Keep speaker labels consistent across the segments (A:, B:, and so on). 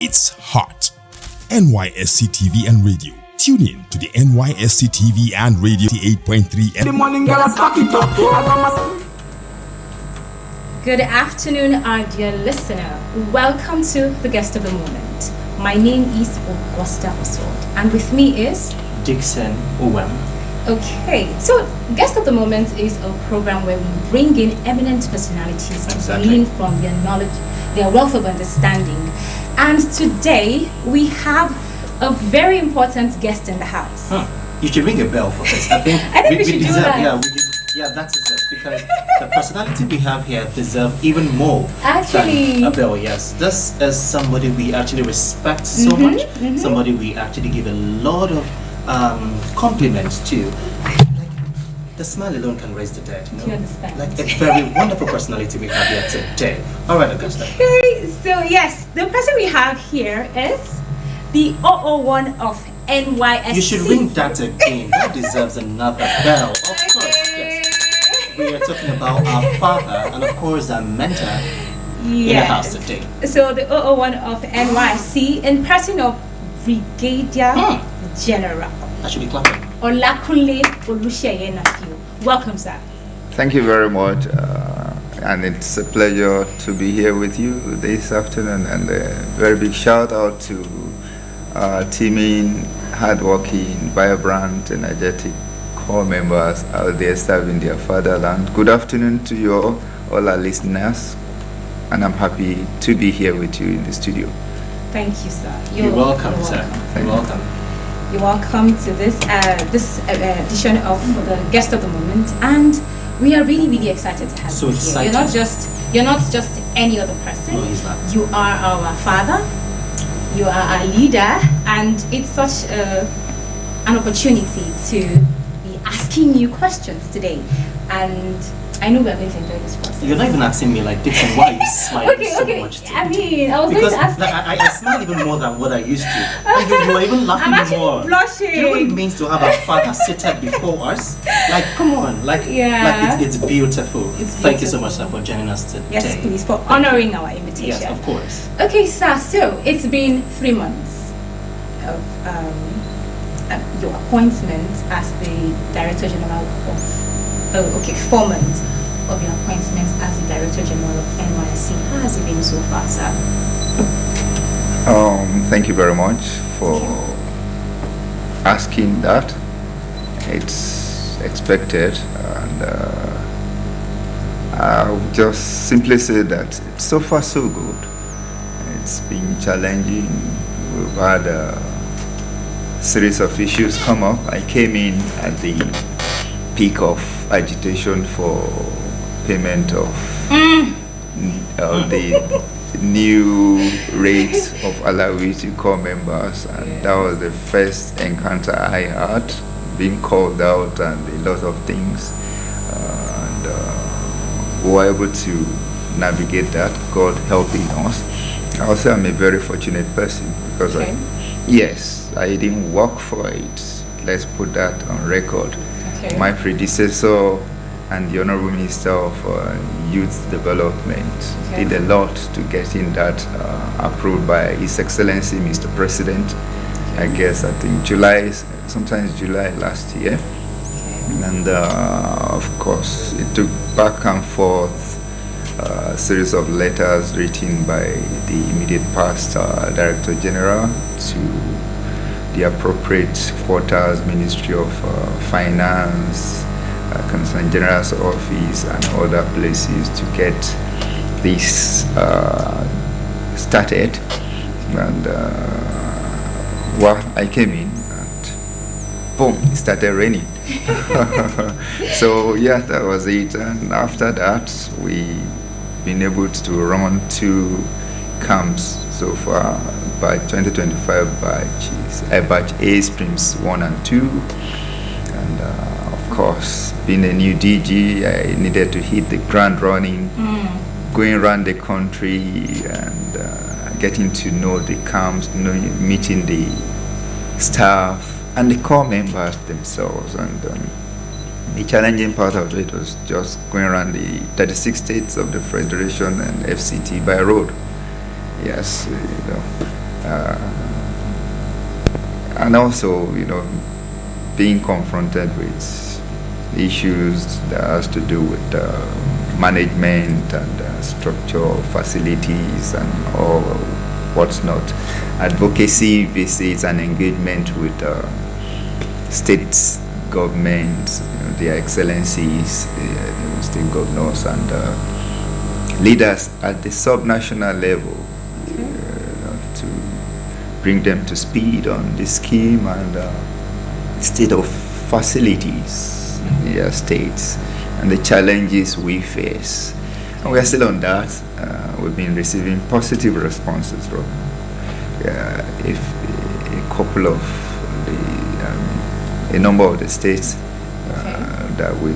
A: It's hot. NYSC TV and radio. Tune in to the NYSC TV and radio 8.3.
B: The morning girl, pack it up.
C: Good afternoon, our dear listener. Welcome to the guest of the moment. My name is Augusta Oswald, and with me is
D: Dixon Owem.
C: Okay, so Guest of the Moment is a program where we bring in eminent personalities to glean from their knowledge, their wealth of understanding. And today we have a very important guest in the house.
D: You should ring a bell for this. I think
C: we should do that.
D: Yeah, that's it. Because the personality we have here deserves even more
C: Actually,
D: than a bell. Yes, this is somebody we actually respect so much. Somebody we actually give a lot of compliments to. Like, the smile alone can raise the dead. You know?
C: You understand?
D: Like a very wonderful personality we have here today. All right, Augusta.
C: Okay, so yes, the person we have here is the OO1 of NYSC.
D: You should ring that again. That deserves another bell. Of course, yes. We are talking about our father and of course our mentor in the house today.
C: So the OO1 of NYSC in person of Brigadier General
D: I should be clapping.
C: OO NAFIU. Welcome, sir.
E: Thank you very much, and it's a pleasure to be here with you this afternoon. And a very big shout out to teaming, hardworking, vibrant, energetic core members out there serving their fatherland. Good afternoon to you all our listeners, and I'm happy to be here with you in the studio.
C: Thank you, sir.
D: You're welcome, sir. You're welcome.
C: You're welcome to this edition of the Guest of the Moment, and we are really excited to have you here.
D: Excited.
C: You're not just any other person.
D: No, he's not.
C: You are our father. You are our leader, and it's such an opportunity to be asking you questions today. And I know we're going to enjoy this process.
D: You're not even asking me like, Dixon, why are you smiling so much today?
C: I mean, I was
D: because
C: going to ask.
D: like, I smile even more than what I used to. And you are even laughing
C: I'm actually
D: more.
C: blushing.
D: Do you know what it means to have a father seated before us? Like, come on, like it's beautiful. Thank you so much, sir, for joining us today.
C: Yes, please, for honoring our invitation.
D: Yes, of course.
C: Okay, sir. So it's been 3 months of your appointment as the Director General of. 4 months of your appointment as the Director General of NYSC. How has it been so far, sir?
E: Thank you very much for asking that. It's expected, and I'll just simply say that it's so far so good. It's been challenging. We've had a series of issues come up. I came in at the peak of agitation for payment of the new rates of allowance to core members, and that was the first encounter I had, being called out and a lot of things, and we were able to navigate that, God helping us. I'll say I'm a very fortunate person because I didn't work for it. Let's put that on record. My predecessor and the Honorable Minister of Youth Development did a lot to getting that approved by His Excellency Mr. President. I guess I think sometimes July last year. And of course it took back and forth a series of letters written by the immediate past Director General to the appropriate quarters, Ministry of Finance, Concerned General's Office, and other places to get this started. And I came in and boom, it started raining. So yeah, that was it. And after that, we've been able to run 2 camps so far by 2025 batch A streams 1 and 2, and of course, being a new DG, I needed to hit the ground running, going around the country and getting to know the camps, meeting the staff and the core members themselves. And the challenging part of it was just going around the 36 states of the Federation and FCT by road. Yes, and also, being confronted with issues that has to do with management and structure, facilities, and all what's not, advocacy visits and engagement with state governments, their excellencies, the state governors and leaders at the subnational level, to bring them to speed on the scheme and state of facilities in their states and the challenges we face. And we are still on that. We've been receiving positive responses from if a couple of a number of the states that we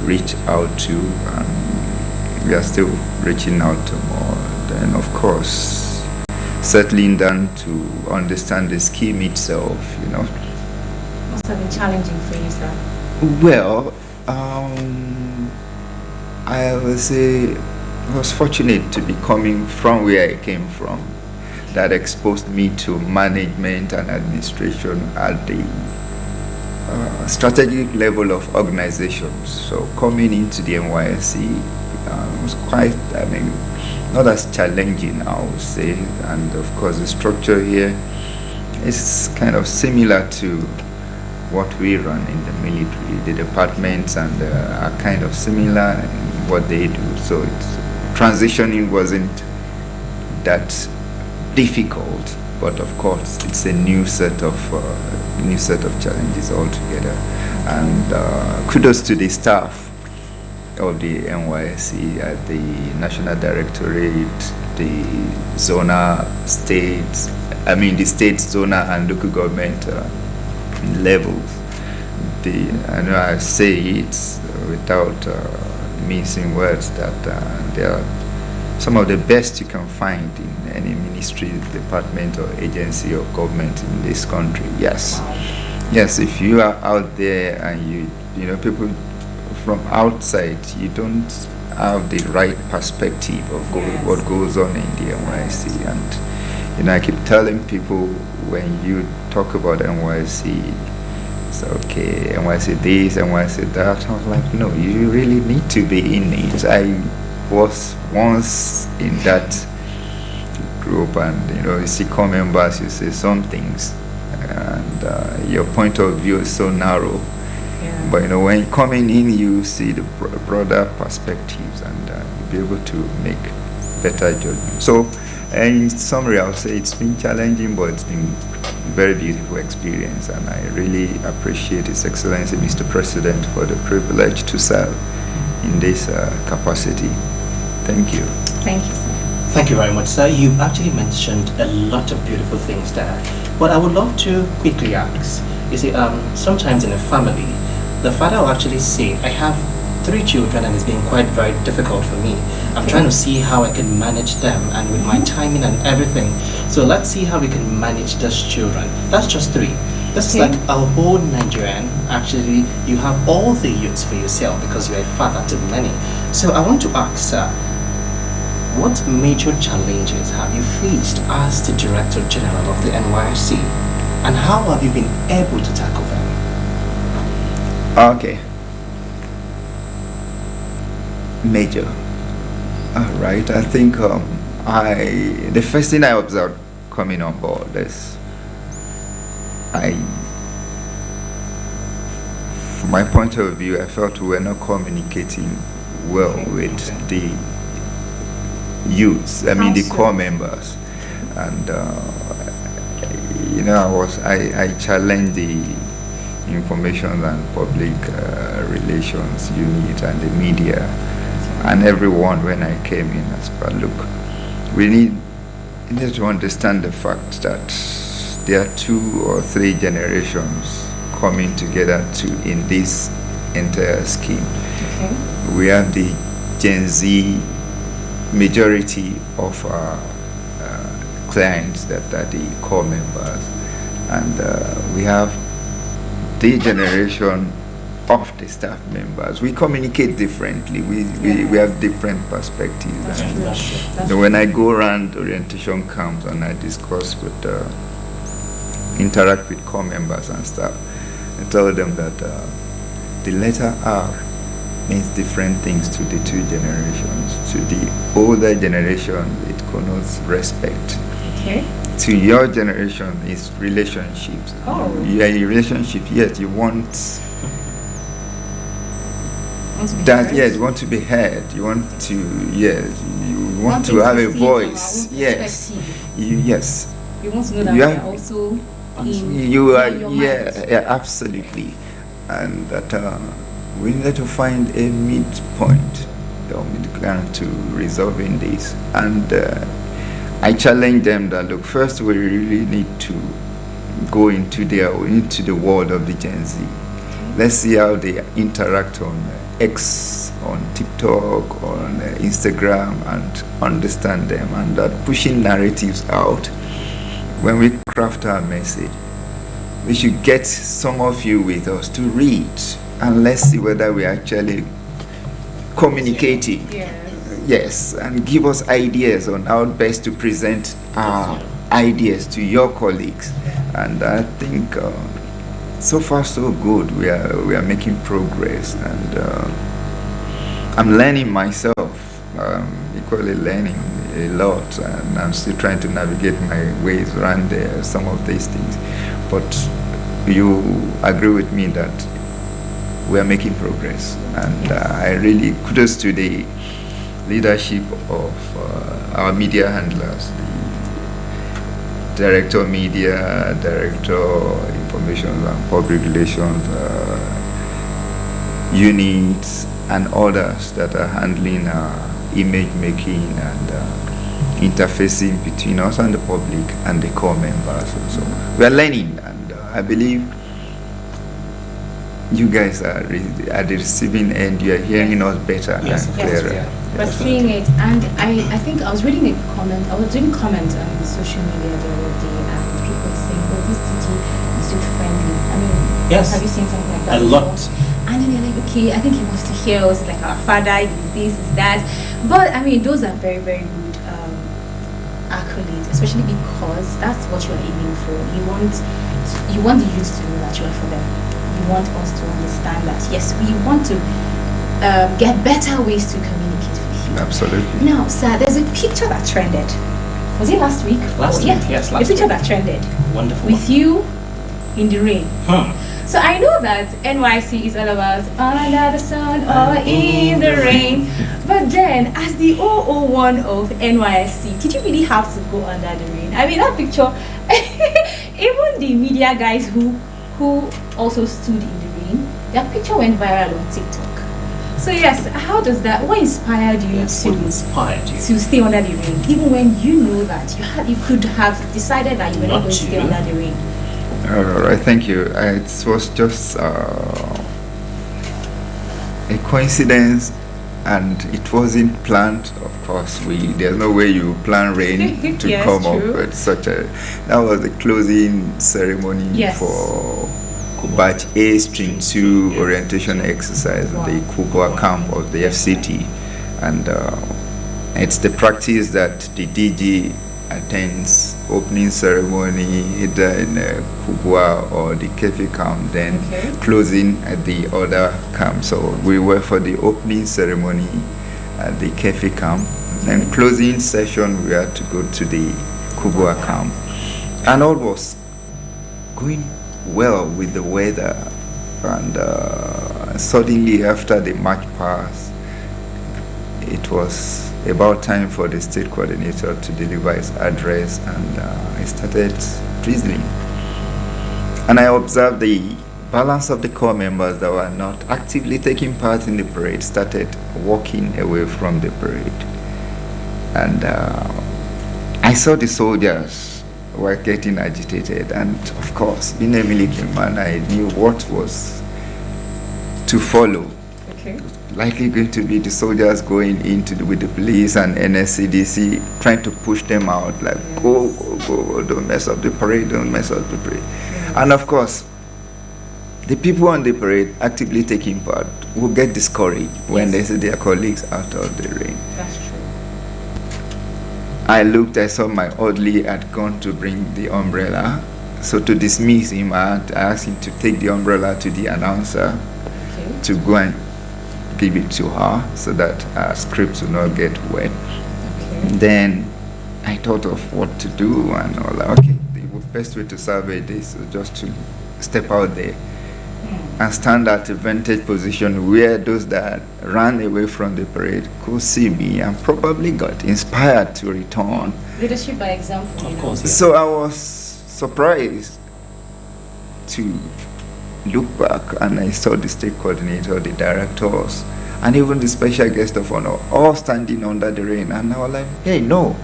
E: reach out to, and we are still reaching out to more. Then, of course, settling down to understand the scheme itself,
C: Must have been challenging for you, sir.
E: Well, I would say I was fortunate to be coming from where I came from. That exposed me to management and administration at the strategic level of organizations. So coming into the NYSC was quite, not as challenging, I would say. And of course, the structure here is kind of similar to what we run in the military. The departments and are kind of similar in what they do. So transitioning wasn't that difficult, but of course it's a new set of challenges altogether. And kudos to the staff of the NYSC at the National Directorate, the the state, zonal and local government levels. I know I say it without mincing words that they are some of the best you can find in any ministry, department, or agency or government in this country. Yes. Yes, if you are out there and people from outside, you don't have the right perspective of what goes on in the NYSC. And I keep telling people, when you talk about NYSC, it's okay, NYSC this, NYSC that. I was like, no, you really need to be in it. I was once in that group, and you see core members, you say some things, and your point of view is so narrow.
C: Yeah.
E: But when you're coming in, you see the broader perspectives, and you'll be able to make better judgment. So, in summary, I'll say it's been challenging, but it's been a very beautiful experience, and I really appreciate His Excellency Mr. President for the privilege to serve in this capacity. Thank you.
C: Thank you, sir.
D: Thank you very much, sir. You've actually mentioned a lot of beautiful things there. But I would love to quickly ask, you see, sometimes in a family, the father will actually say, I have 3 children and it's been quite very difficult for me. I'm trying to see how I can manage them and with my timing and everything. So let's see how we can manage those children. That's just 3. This is like a whole Nigerian. Actually, you have all the youths for yourself because you're a father to many. So I want to ask, sir, what major challenges have you faced as the Director General of the NYSC, and how have you been able to tackle them?
E: Okay. Major. All right. I think the first thing I observed coming on board is from my point of view, I felt we were not communicating well with the youths. The core members, and I challenged the information and public relations unit and the media and everyone when I came in. Look, we need to understand the fact that there are 2 or 3 generations coming together in this entire scheme. We have the Gen Z majority of our clients that are the core members, and we have the generation of the staff members. We communicate differently. We have different perspectives.
C: That's
E: When I go around orientation camps and I discuss with, interact with core members and staff, I tell them that the letter R means different things to the two generations. To the older generation, it connotes respect.
C: Okay.
E: To your generation, it's relationships.
C: Oh.
E: You are in a relationship, yes, you want
C: Want to be
E: that,
C: heard?
E: yes, you want to be heard. You want to, yes, you want to
C: things
E: have a
C: see from our
E: voice.
C: own
E: Yes,
C: perspective.
E: yes.
C: You want to know that
E: You
C: we
E: have-
C: are also in
E: You are,
C: your
E: yeah,
C: mind.
E: yeah, absolutely. And that we need to find a midpoint to resolving this. And I challenge them that, look, first we really need to go into the world of the Gen Z. Let's see how they interact on X, on TikTok, on Instagram, and understand them. And that pushing narratives out, when we craft our message, we should get some of you with us to read, and let's see whether we're actually communicating.
C: Yes.
E: Yes, and give us ideas on how best to present our ideas to your colleagues. And I think so far so good. We are making progress, and I'm learning myself. Equally learning a lot, and I'm still trying to navigate my ways around some of these things. But you agree with me that we are making progress, and I really kudos to the leadership of our media handlers, the Director of Media, Director Information and Public Relations units, and others that are handling image making and interfacing between us and the public and the core members. So we are learning, and I believe you guys are at the receiving end. You are hearing us better
D: Yes,
E: and
C: yes,
E: clearer.
D: yeah.
C: We're seeing it, and I think I was reading a comment. I was doing comments on social media the other day, and people were saying, "Oh, this DG is too friendly." I mean,
D: Yes.
C: have you seen something like that?
D: A lot.
C: before? And then they're like, "Okay, I think he wants to hear us like our father, is this, is that." But I mean, those are very, very good accolades, especially because that's what you are aiming for. You want the youth to know that you are for them. You want us to understand that yes, we want to get better ways to communicate with you.
E: Absolutely.
C: Now, sir, there's a picture that trended. Was it last week?
D: Last
C: yeah.
D: week, yes,
C: A
D: last
C: picture
D: week.
C: that trended
D: Wonderful.
C: with you in the rain.
D: Hmm.
C: So I know that NYC is all about under the sun or in the rain. But then, as the OO1 of NYSC, did you really have to go under the rain? I mean, that picture, even the media guys who also stood in the rain, their picture went viral on TikTok. So yes, how does that, what inspired you
D: Yes, what
C: to
D: inspired you?
C: stay under the rain, even when you know that you could have decided that you were not
D: Not
C: going to stay
D: you.
C: under the rain?
E: All right, thank you. It was just a coincidence, and it wasn't planned. Of course, there's no way you plan rain to
C: Yes,
E: come
C: true.
E: up with such a. That was the closing ceremony
C: Yes.
E: for Batch A Stream 2
D: Yes.
E: orientation exercise at the
C: Wow.
E: Kubwa camp of the FCT, and it's the practice that the DG attends opening ceremony either in Kubwa or the Kefi camp, then
C: Okay.
E: closing at the other camp. So we were for the opening ceremony at the Kefi camp, then closing session we had to go to the Kubwa camp, and all was going well with the weather, and suddenly after the march past, it was about time for the state coordinator to deliver his address, and it started drizzling. And I observed the balance of the core members that were not actively taking part in the parade started walking away from the parade. And I saw the soldiers were getting agitated, and of course, being a military man, I knew what was to follow.
C: Okay.
E: Likely going to be the soldiers going with the police and NSCDC, trying to push them out, like, go, don't mess up the parade, don't mess up the parade. And of course, the people on the parade actively taking part will get discouraged when they see their colleagues out of the rain.
C: That's true.
E: I saw my orderly had gone to bring the umbrella. So to dismiss him, I asked him to take the umbrella to the announcer to go and give it to her so that our script will not get wet. Then I thought of what to do and all that. Okay, the best way to salvage this is just to step out there and stand at a vantage position where those that ran away from the parade could see me and probably got inspired to return.
C: Leadership by example.
D: Of course. Yes.
E: So I was surprised to look back and I saw the state coordinator, the directors, and even the special guest of honor all standing under the rain. And I was like, hey, no,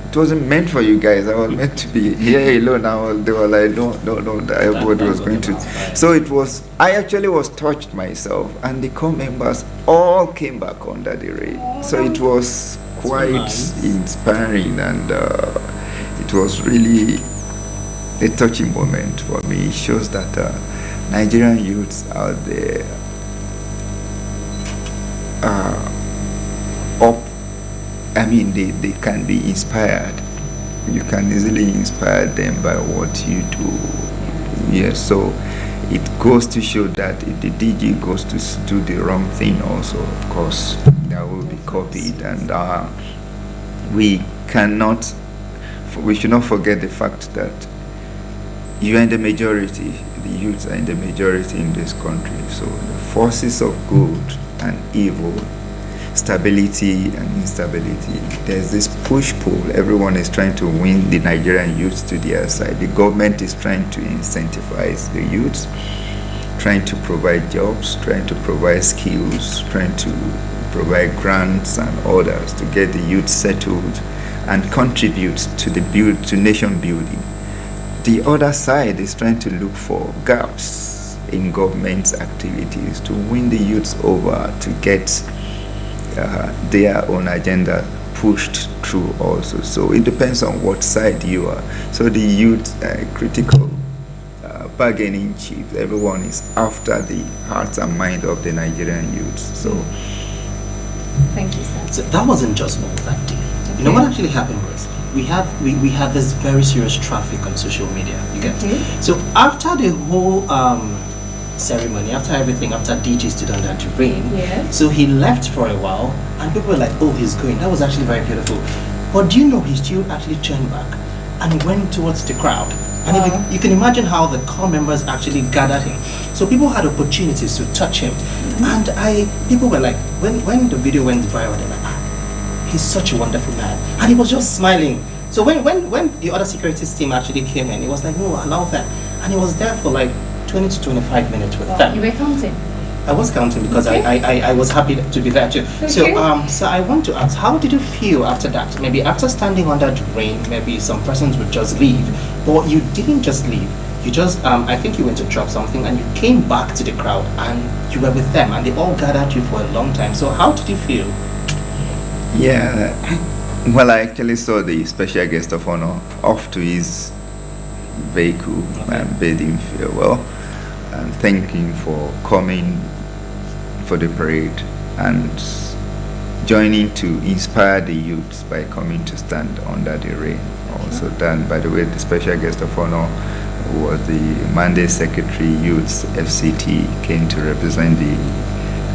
E: it wasn't meant for you guys. I was meant to be here alone. They were like, no, everybody was going to. So it was, I actually was touched myself, and the core members all came back under the rain. So it was quite inspiring, and it was really a touching moment for me. It shows that Nigerian youths out there they can be inspired. You can easily inspire them by what you do. Yes, so it goes to show that if the DG goes to do the wrong thing also, of course, that will be copied. And we should not forget the fact that you are in the majority, the youths are in the majority in this country. So the forces of good and evil, stability and instability, there's this push-pull. Everyone is trying to win the Nigerian youths to their side. The government is trying to incentivize the youths, trying to provide jobs, trying to provide skills, trying to provide grants and orders to get the youth settled and contribute to nation building. The other side is trying to look for gaps in government's activities to win the youths over to get their own agenda pushed through also. So it depends on what side you are. So the youth critical bargaining chief, everyone is after the hearts and mind of the Nigerian youths. So
C: thank you, sir.
D: So that wasn't just all that day. Okay. You know what actually happened was we have this very serious traffic on social media. You get So after the whole ceremony, after everything, after DJ stood under the rain, so he left for a while, and people were like, "Oh, he's going." That was actually very beautiful. But do you know he still actually turned back and he went towards the crowd? And you can imagine how the core members actually gathered him. So people had opportunities to touch him, and people were like, when the video went viral, they were like, he's such a wonderful man, and he was just smiling. So when the other security team actually came in, he was like, no, allow that, and he was there for like 20 to 25 minutes with them.
C: You were counting?
D: I was counting because I was happy to be there too. So so I want to ask, how did you feel after that? Maybe after standing under the rain, maybe some persons would just leave, but you didn't just leave. You just I think you went to drop something and you came back to the crowd and you were with them and they all gathered you for a long time. So how did you feel?
E: Yeah, well, I actually saw the special guest of honor off to his vehicle and bade him farewell and thank him for coming for the parade and joining to inspire the youths by coming to stand under the rain. Also done, by the way, the special guest of honor was the Monday Secretary Youths FCT, came to represent the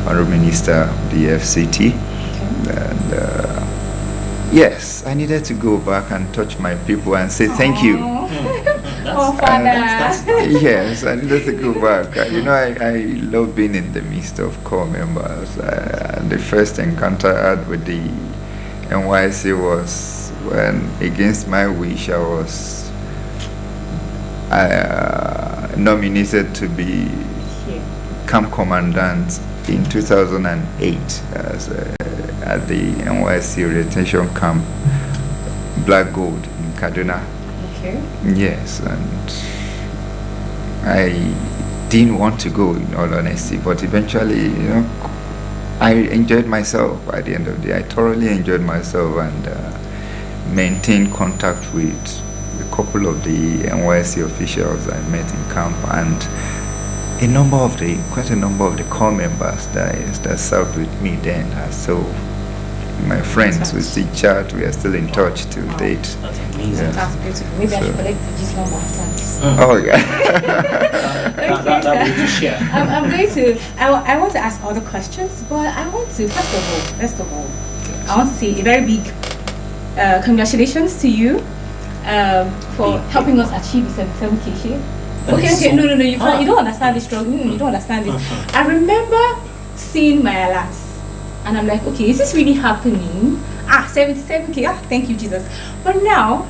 E: Honorable Minister of the FCT. And yes, I needed to go back and touch my people and say thank you. Yes, I needed to go back. I love being in the midst of core members. The first encounter I had with the NYSC was when, against my wish, I was nominated to be camp commandant in 2008 at the NYSC retention camp Black Gold in Kaduna. Okay. Yes, and I didn't want to go, in all honesty, but eventually, I enjoyed myself at the end of the day. I thoroughly enjoyed myself and maintained contact with a couple of the NYSC officials I met in camp, and quite a number of the core members that served with me then are so my friends. We still chat. We are still in touch to date.
D: That's amazing.
C: That's beautiful. Maybe I should collect this number after this.
E: Oh yeah.
D: That will share.
C: I'm going to. I want to ask other questions, but I want to first of all, I want to say a very big congratulations to you for helping us achieve 77K. Okay, no, you can't. You don't understand this struggle. You don't understand this. I remember seeing my alerts. And I'm like, okay, is this really happening? 77K. Thank you, Jesus. But now,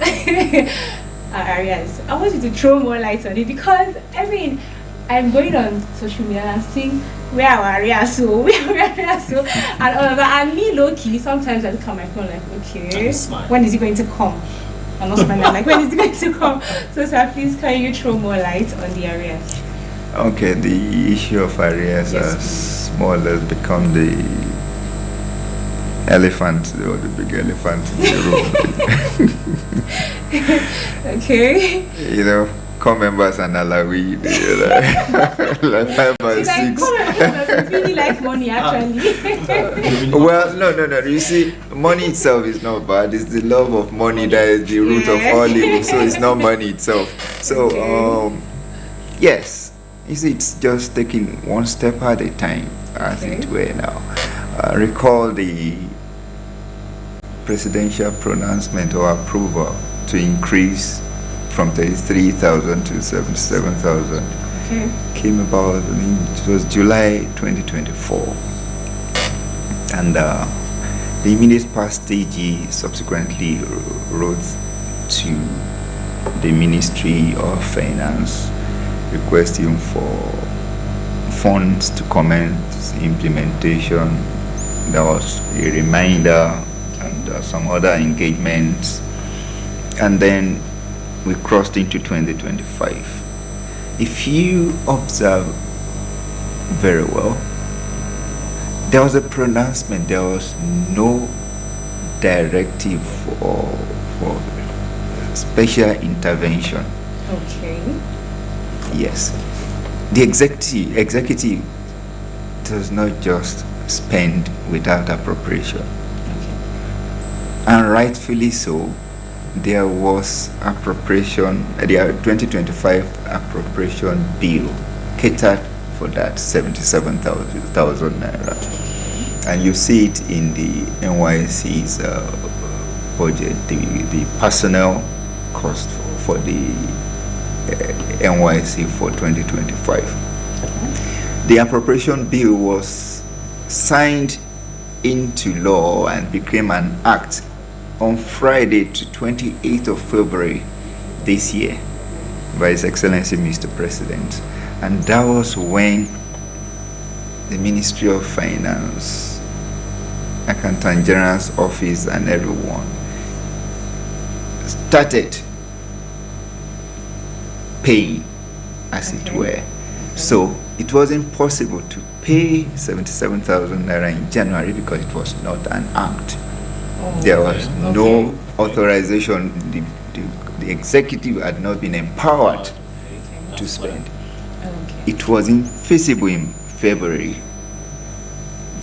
C: arrears, I want you to throw more light on it, because I'm going on social media and I'm seeing where our arrears so, and all of that. And me, low key, sometimes I look at my phone like, okay, when is it going to come? I'm not spending like, when is it going to come? So, sir, please, can you throw more light on the arrears?
E: Okay, the issue of arrears has more or less become the elephant, or the big elephant in the room.
C: Okay.
E: You know, core members and Alawi, like 5 or 6.
C: Core members really like money, actually.
E: Well, no. You see, money itself is not bad. It's the love of money that is the root of all evil. So it's not money itself. So, yes, you see, it's just taking one step at a time, as it were now. Recall the presidential pronouncement or approval to increase from 33,000 to 77,000. Came about, it was July 2024. And the immediate past DG subsequently wrote to the Ministry of Finance requesting for funds to commence implementation. There was a reminder and some other engagements, and then we crossed into 2025. If you observe very well, there was a pronouncement. There was no directive for special intervention.
C: Okay.
E: Yes. The executive does not just spend without appropriation. And rightfully so, there was appropriation, the 2025 appropriation bill catered for that 77,000 naira. And you see it in the NYSC's budget, the personnel cost for the NYSC for 2025. The appropriation bill was signed into law and became an act on Friday, to 28th of February this year by His Excellency Mr. President. And that was when the Ministry of Finance, Accountant General's office and everyone started paying, as it were. So it was impossible to pay 77,000 naira in January because it was not an act. There was no authorization. The executive had not been empowered to spend. It was infeasible in February.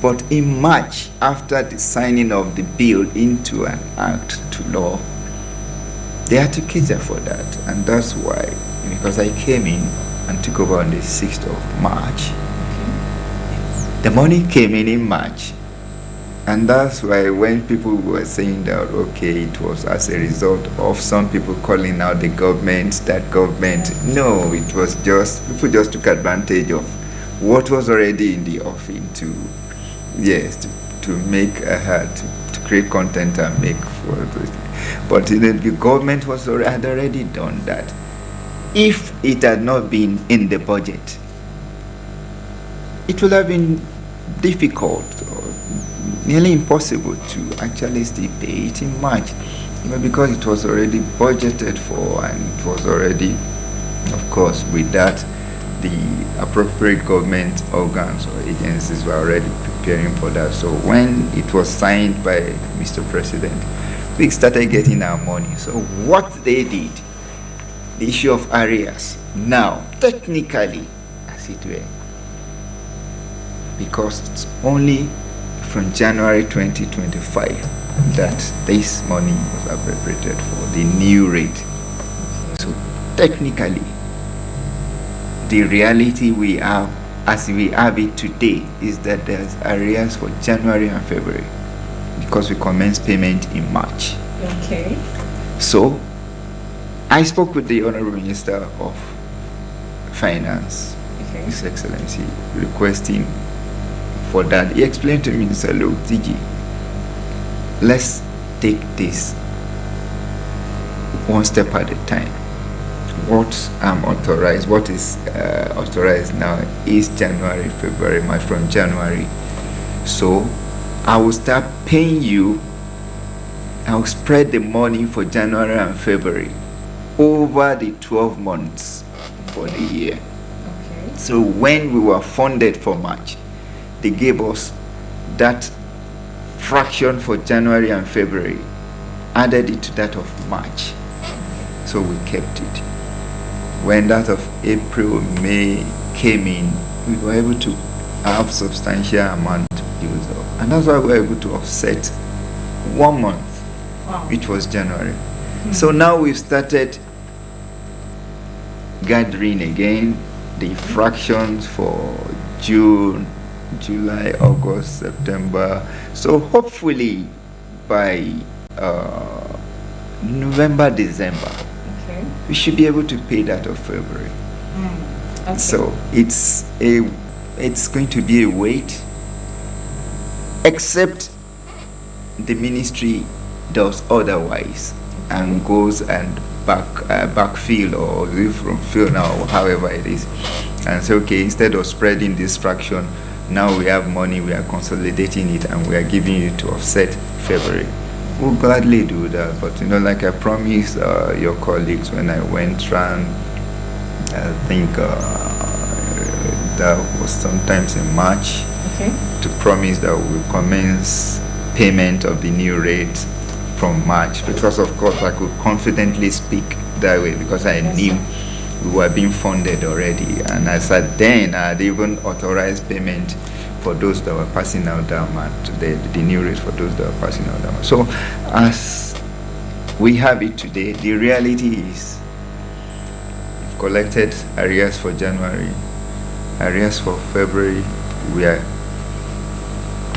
E: But in March, after the signing of the bill into an act to law, they had to cater for that. And that's why, because I came in and took over on the 6th of March, the money came in March. And that's why when people were saying that, okay, it was as a result of some people calling out the government, no, it was just, people just took advantage of what was already in the offing to make to create content and make for those. But the government had already done that. If it had not been in the budget, it would have been difficult or nearly impossible to actually still pay it in March, because it was already budgeted for, and it was already, of course, with that, the appropriate government organs or agencies were already preparing for that. So when it was signed by Mr. President, we started getting our money. So what they did, the issue of arrears, now technically, as it were. Because it's only from January 2025 that this money was appropriated for the new rate. So technically, the reality we have as we have it today is that there's arrears for January and February because we commenced payment in March.
C: Okay.
E: So I spoke with the Honorable Minister of Finance,
C: Okay.
E: His Excellency, requesting for that. He explained to me, he said, look, TG, let's take this one step at a time. What I'm authorized, what is authorized now is January, February, from January. So I will start paying you. I'll spread the money for January and February over the 12 months for the year.
C: Okay.
E: So when we were funded for March, they gave us that fraction for January and February, added it to that of March. So we kept it. When that of April, May came in, we were able to have substantial amount used up. And that's why we were able to offset 1 month,
C: Wow.
E: which was January. So now we've started gathering again the fractions for June, July, August, September. So hopefully by November, December,
C: Okay.
E: we should be able to pay that of February.
C: Okay.
E: So it's going to be a wait, except the ministry does otherwise and goes and backfill or leave from fill now, however it is, and say, okay, instead of spreading this fraction, now we have money, we are consolidating it and we are giving it to offset February. We'll gladly do that, but like I promised your colleagues when I went round, I think that was sometimes in March,
C: Okay.
E: to promise that we will commence payment of the new rate from March, because of course I could confidently speak that way because I knew we were being funded already, and as at then I had even authorized payment for those that were passing out that month, the new rate for those that were passing out that month. So as we have it today, the reality is we've collected arrears for January, arrears for February, we are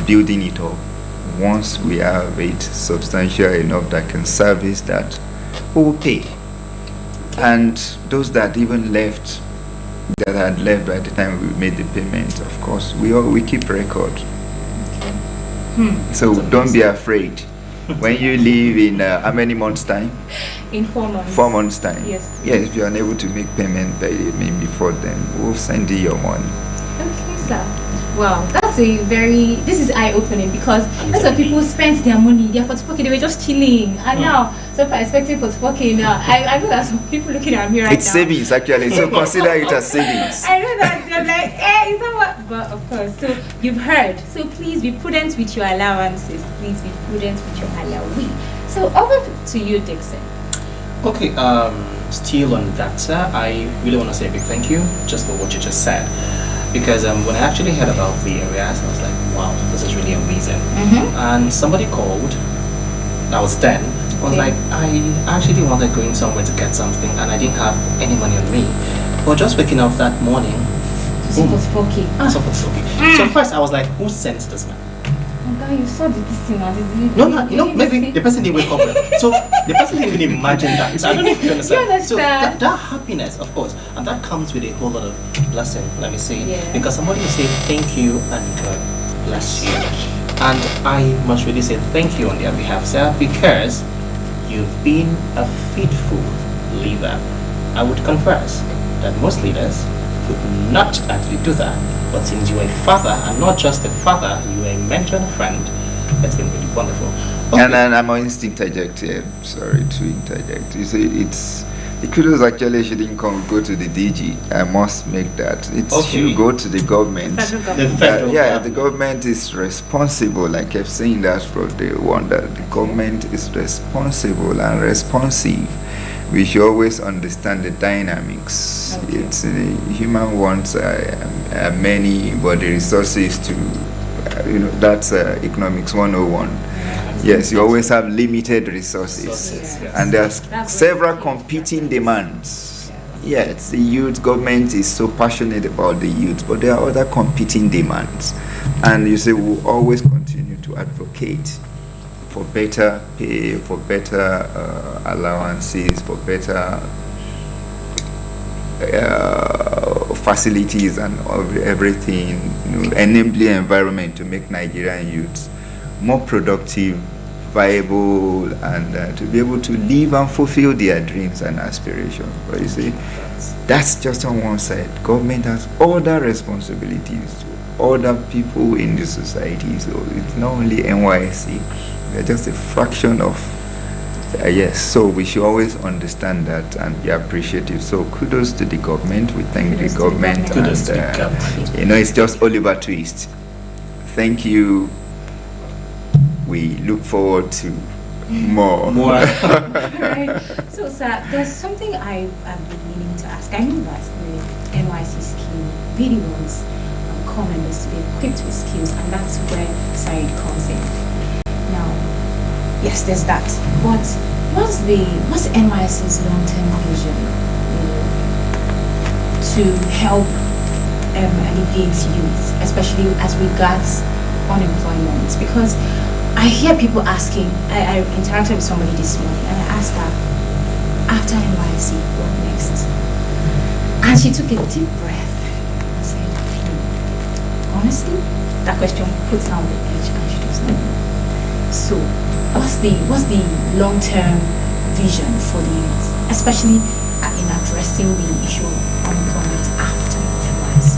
E: building it up. Once we have it substantial enough that can service that, we will pay. And those that even left, that had left by the time we made the payment, of course, we keep record. So don't be afraid. When you leave in how many months' time?
C: In 4 months.
E: 4 months' time.
C: Yes.
E: Yes, if you are unable to make payment by before then, we'll send you your money.
C: Okay, sir. Wow, this is eye-opening because that's why people spent their money, their 44K, they were just chilling. And now, so for expecting 44K now, I know that some people looking at me right
E: It's
C: now.
E: savings actually, so consider it as savings.
C: I know that they're like, is that what? But of course, so you've heard. So please be prudent with your allowances. Please be prudent with your allowance. So over to you, Dixon.
D: Okay, still on that, sir, I really want to say a big thank you just for what you just said. Because when I actually heard about the areas, I was like, wow, this is really amazing. And somebody called, that was then, was like, I actually wanted going somewhere to get something and I didn't have any money on me. But just waking up that morning,
C: So 44K.
D: so 44K. So first I was like, who sent this man?
C: You saw this thing now.
D: No, maybe the person didn't wake up well. So the person didn't even imagine that. So I don't know if you understand. So that happiness, of course, and that comes with a whole lot of blessing, let me say.
C: Yeah.
D: Because somebody will say thank you and God bless you. And I must really say thank you on their behalf, sir, because you've been a faithful leader. I would confess that most leaders could not actually do that. But since you are a father, and not just a father, you are a mentor and a friend, it's been really wonderful. Okay.
E: And I must interject here. Sorry to interject. You see, the kudos actually shouldn't go to the DG. I must make that. It should go to the government. The government is responsible. Like I kept saying that from day one, that the government is responsible and responsive. we should always understand the dynamics.
C: Okay.
E: It's human wants many, but the resources to that's economics 101. Yes, you always have limited resources, and there's several competing demands. Yes, the youth government is so passionate about the youth, but there are other competing demands, and you say we'll always continue to advocate for better pay, for better allowances, for better facilities and everything, enabling environment to make Nigerian youths more productive, viable, and to be able to live and fulfill their dreams and aspirations. But you see, that's just on one side. Government has other responsibilities to other people in the society, so it's not only NYSC. They're just a fraction of yes, so we should always understand that and be appreciative. So kudos to the government. We thank the government.
D: Kudos to the government.
E: It's just Oliver Twist. Thank you. We look forward to more.
C: Right. So, sir, there's something I've been meaning to ask. I know that the NYSC scheme really wants core members to be equipped with skills, and that's where SAID comes in. Now, yes, there's that. But what's NYSC's long-term vision, to help alleviate youth, especially as regards unemployment? Because I hear people asking. I interacted with somebody this morning, and I asked her, after NYSC, what next? And she took a deep breath and said, honestly, that question puts her on the edge, and she does not know. So, what's the long-term vision for the youth, especially in addressing the issue of unemployment after NYSC?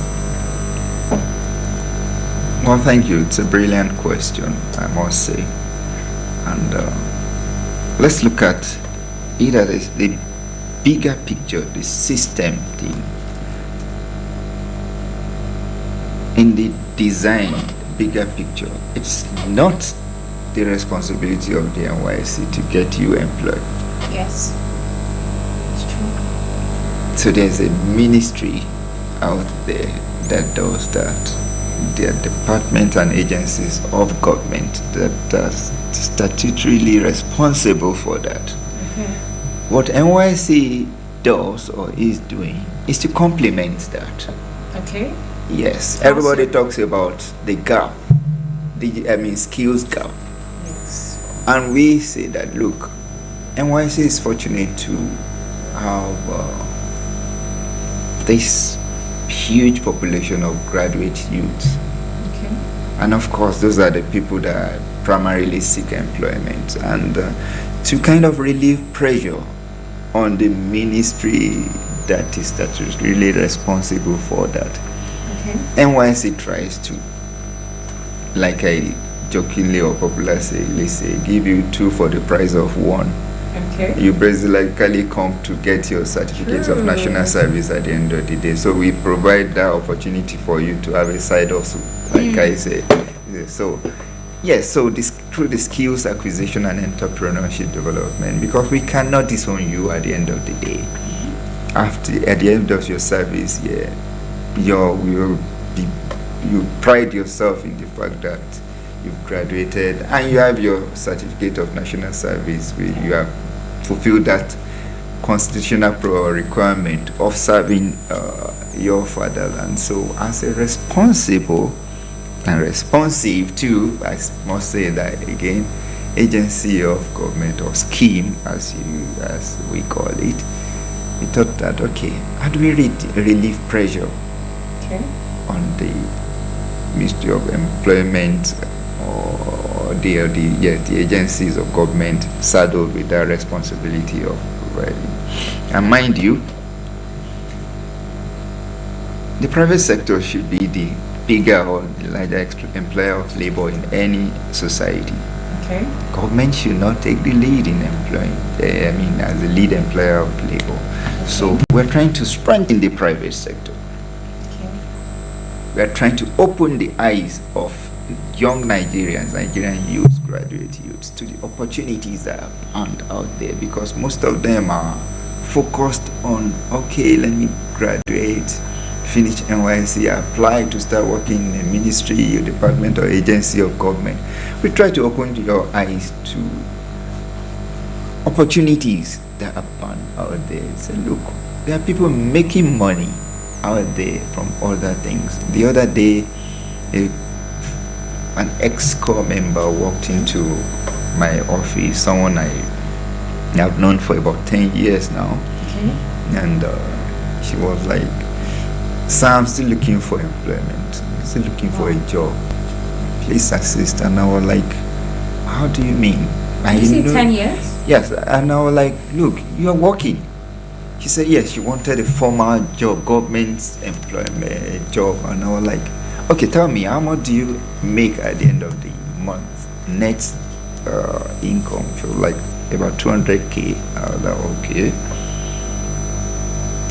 E: Well, thank you. It's a brilliant question, I must say. And let's look at either the bigger picture, the system thing. In the design, bigger picture, it's not the responsibility of the NYSC to get you employed.
C: Yes, it's true.
E: So there's a ministry out there that does that. There are departments and agencies of government that are statutorily responsible for that.
C: Okay.
E: What NYSC does or is doing is to complement that.
C: Okay.
E: Yes, everybody talks about the gap, skills gap.
C: Yes.
E: And we say that, look, NYSC is fortunate to have this huge population of graduate youth.
C: Okay.
E: And of course, those are the people that primarily seek employment. And to kind of relieve pressure on the ministry that is really responsible for that,
C: Okay.
E: NYSC tries to, like I jokingly or popularly say, give you two for the price of one.
C: Okay.
E: You basically come to get your certificate of national service at the end of the day. So we provide that opportunity for you to have a side hustle, like I say. So yes, so this through the skills acquisition and entrepreneurship development, because we cannot disown you at the end of the day. At the end of your service, you pride yourself in the fact that you've graduated and you have your certificate of national service, where you have fulfilled that constitutional requirement of serving your fatherland. So as a responsible and responsive to, I must say that again, agency of government or scheme as we call it, we thought that, okay, how do we relieve pressure on the Ministry of Employment or the agencies of government saddled with that responsibility of providing? And mind you, the private sector should be the bigger or the larger employer of labor in any society.
C: Okay.
E: Government should not take the lead in employing, as the lead employer of labor. Okay. So we're trying to strengthen the private sector.
C: Okay.
E: We're trying to open the eyes of young Nigerians, Nigerian youths, graduate youths, to the opportunities that are found out there, because most of them are focused on, okay, let me graduate, finish NYSC, apply to start working in a ministry, or department, or agency of government. We try to open your eyes to opportunities that are found out there. So look, there are people making money out there from other things. The other day, an ex-corps member walked into my office, someone I have known for about 10 years now.
C: Okay.
E: And she was like, "Sir, I'm still looking for employment. I'm still looking for a job. Please assist." And I was like, "How do you mean?"
C: Did you say 10 years?
E: Yes. And I was like, "Look, you are working." She said, yes, she wanted a formal job, government employment job. And I was like, "Okay, tell me, how much do you make at the end of the month? Net income." She was like, "About 200K. I was like, "Okay."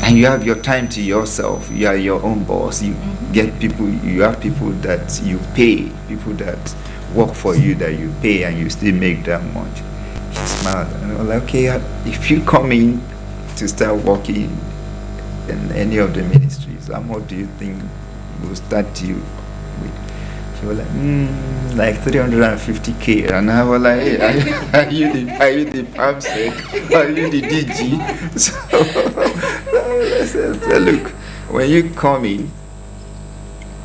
E: And you have your time to yourself. You are your own boss. You get people, you have people that you pay, people that work for you that you pay, and you still make that much. She smiled. And I was like, "Okay, if you come in to start working in any of the ministries, how much do you think will start you with?" She was like, like 350K. And I was like, "Hey, are you the PAMSEC? Are you the DG?" So I said, "Look, when you come in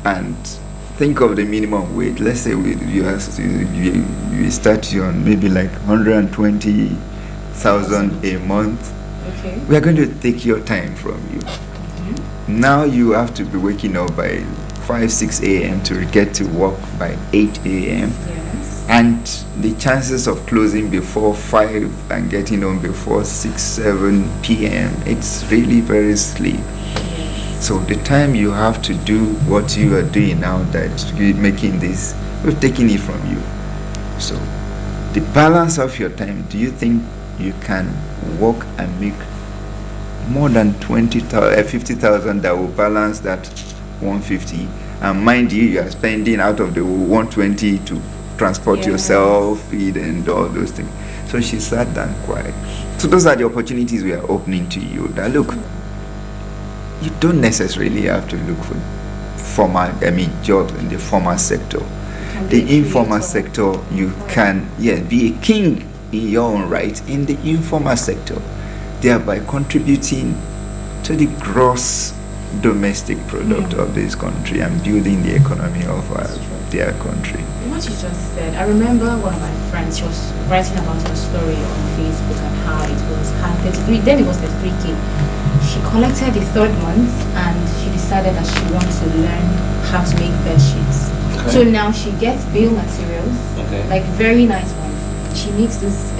E: and think of the minimum wage, let's say you start you on maybe like 120,000 a month.
C: Okay.
E: We are going to take your time from you. Now you have to be waking up by 5-6 a.m. to get to work by 8 a.m.
C: Yes.
E: And the chances of closing before 5 and getting home before 6-7 p.m. it's really very slim.
C: Yes.
E: So the time you have to do what you are doing now, that you're making this, we've taken it from you. So the balance of your time, do you think you can work and make more than 50,000 that will balance that 150? And mind you, you are spending out of the 120 to transport yourself, feed, and all those things. So she sat down quiet. So those are the opportunities we are opening to you. That look, you don't necessarily have to look for jobs in the formal sector. The informal sector, you can be a king in your own right in the informal sector, thereby contributing to the gross domestic product of this country and building the economy of their country.
C: What you just said, I remember one of my friends, she was writing about her story on Facebook and how it was her 33, then it was 33K. She collected the third month and she decided that she wanted to learn how to make bed sheets.
D: Okay.
C: So now she gets build materials, like very nice ones. She makes this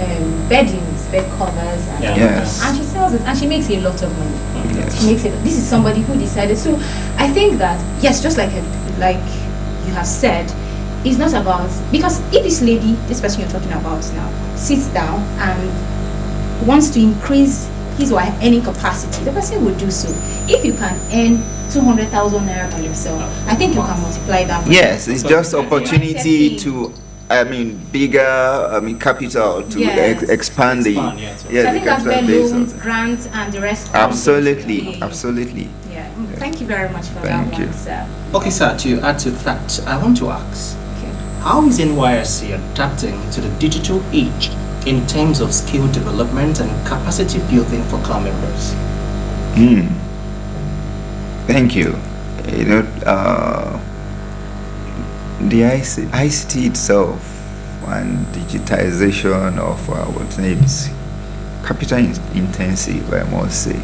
C: beddings, bed covers, and she sells it, and she makes a lot of money.
E: Yes.
C: She makes it. This is somebody who decided. So I think that yes, just like you have said, it's not about, because if this lady, this person you're talking about now, sits down and wants to increase his or her earning capacity, the person will do so. If you can earn 200,000 naira by yourself, I think you can multiply that.
E: Yes, it's just opportunity to, bigger, capital to expand the.
C: So I think that's where loans, grants, and the rest.
E: Absolutely.
C: Yeah. Thank you very much for
E: Thank
C: that
E: you.
C: one, sir.
D: Okay, sir, to add to that, I want to ask, how is NYSC adapting to the digital age in terms of skill development and capacity building for core members?
E: Thank you. The ICT itself and digitization of what's name is capital intensive, I must say,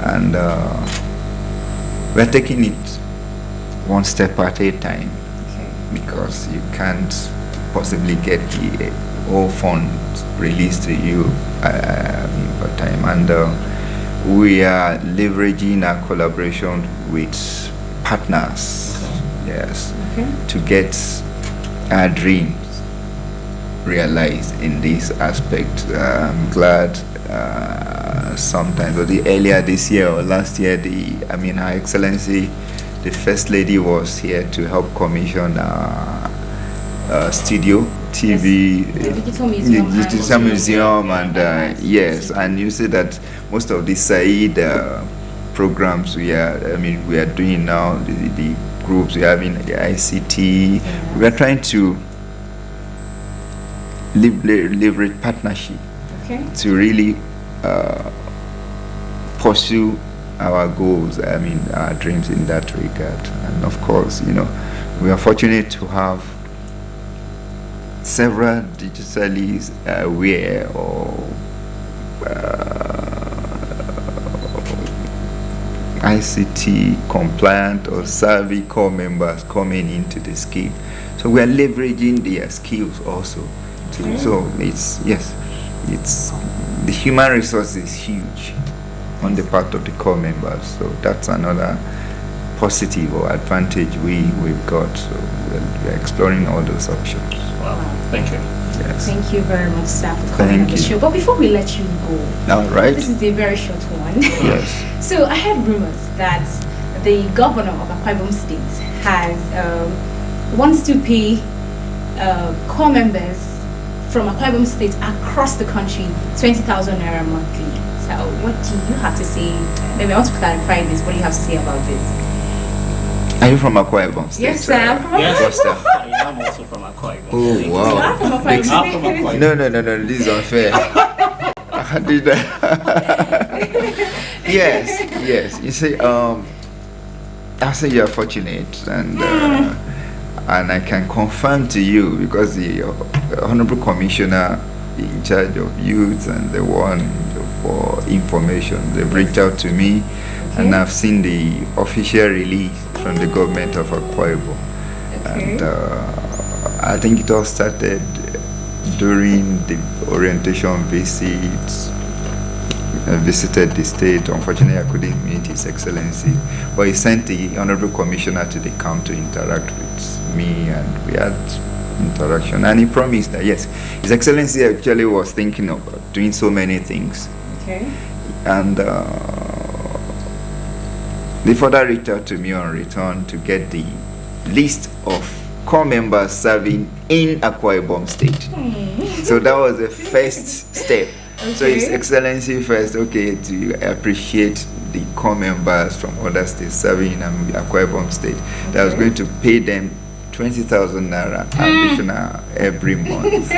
E: and we're taking it one step at a time, because you can't possibly get the all funds released to you per time, and we are leveraging our collaboration with partners. To get our dreams realized in this aspect. I'm glad sometimes, or earlier this year or last year, Her Excellency, the First Lady was here to help commission studio, TV,
C: the digital museum,
E: and yes, and you see that most of the Said programs we are doing now, the groups we have in the ICT, we are trying to leverage partnership to really pursue our goals, our dreams in that regard. And of course, we are fortunate to have several digitally aware or ICT compliant or savvy core members coming into the scheme. So we are leveraging their skills also. So it's the human resource is huge on the part of the core members. So that's another positive or advantage we've got. So we're exploring all those options.
D: Wow, thank you.
E: Yes.
C: Thank you very much, sir, for coming on the show. But before we let you go,
E: all right,
C: this is a very short one.
E: Yes.
C: So I heard rumors that the governor of Akwa Ibom State wants to pay core members from Akwa Ibom State across the country 20,000 naira monthly. So what do you have to say? Maybe I want to clarify this. What do you have to say about this?
E: Are you from Akwa Ibom State?
C: Yes, sir. I'm from Akwa Ibom.
D: I'm also from Akwa Ibom.
E: Oh, wow.
C: You are from Akwa Ibom.
E: No, this is unfair. I did that. Yes. You see, I say you are fortunate, and I can confirm to you, because the Honorable Commissioner in charge of youth and the one for information, they've reached out to me, and I've seen the official release from the government of Akwa Ibom. And I think it all started during the orientation visits. I visited the state. Unfortunately, I couldn't meet His Excellency, but he sent the Honorable Commissioner to the camp to interact with me, and we had interaction. And he promised that yes, His Excellency actually was thinking of doing so many things. And they further reached out to me on return to get the list of core members serving in Akwa Ibom State. So that was the first step. So His Excellency first, to appreciate the core members from other states serving in Akwa Ibom State, that I was going to pay them 20,000 naira additional every month.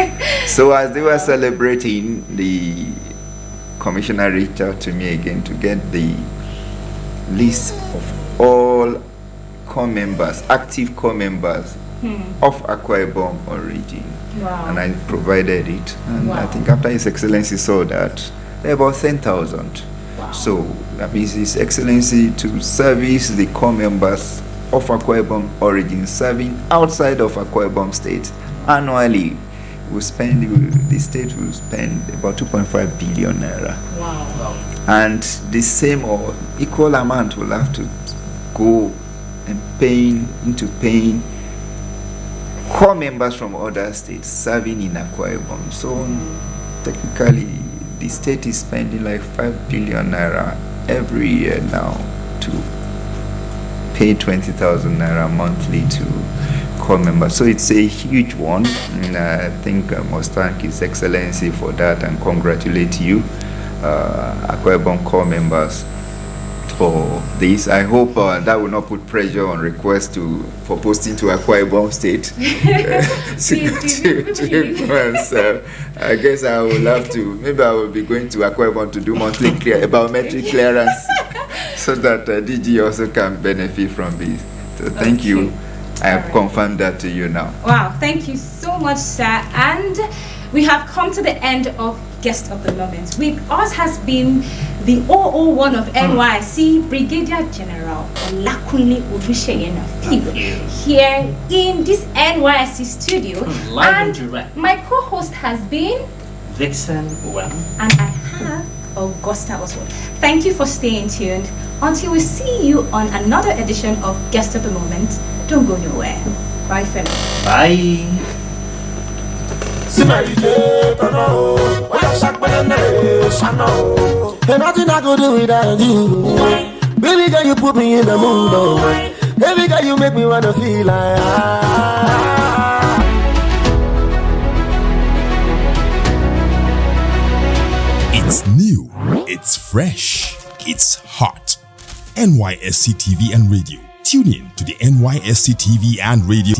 E: So as they were celebrating, the commissioner reached out to me again to get the list of all core members, active core members of Akwa Ibom origin.
C: Wow.
E: And I provided it. And I think after His Excellency saw that, there were about 10,000.
C: Wow.
E: So that means His Excellency to service the core members of Akwa Ibom origin serving outside of Akwa Ibom State annually. The state will spend about 2.5 billion naira.
C: Wow.
E: And the same or equal amount will have to go and paying core members from other states serving in Akwa Ibom. So technically, the state is spending like 5 billion naira every year now to pay 20,000 naira monthly to core members. So it's a huge one, and I think I must thank His Excellency for that and congratulate you, Akwa Ibom core members, for this. I hope that will not put pressure on requests for posting to Akwa Ibom State. So I guess I will have to. Maybe I will be going to Akwa Ibom to do monthly biometric clearance, so that DG also can benefit from this. So thank you. I have confirmed that to you now.
C: Wow, thank you so much, sir. And we have come to the end of Guest of the Moment. With us has been the OO1 of NYSC, Brigadier General OO NAFIU, here in this NYSC studio.
D: Live
C: and
D: direct.
C: My co-host has been
D: Vixen Well.
C: And I have Augusta Oswald. Thank you for staying tuned. Until we see you on another edition of Guest of the Moment, don't go nowhere. Bye, fellas.
D: Bye.
B: Nothing I could do without you. Baby girl, you put me in the mood. Baby girl, you make me wanna feel like
A: new, it's fresh, it's hot. NYSC TV and Radio. Tune in to the NYSC TV and Radio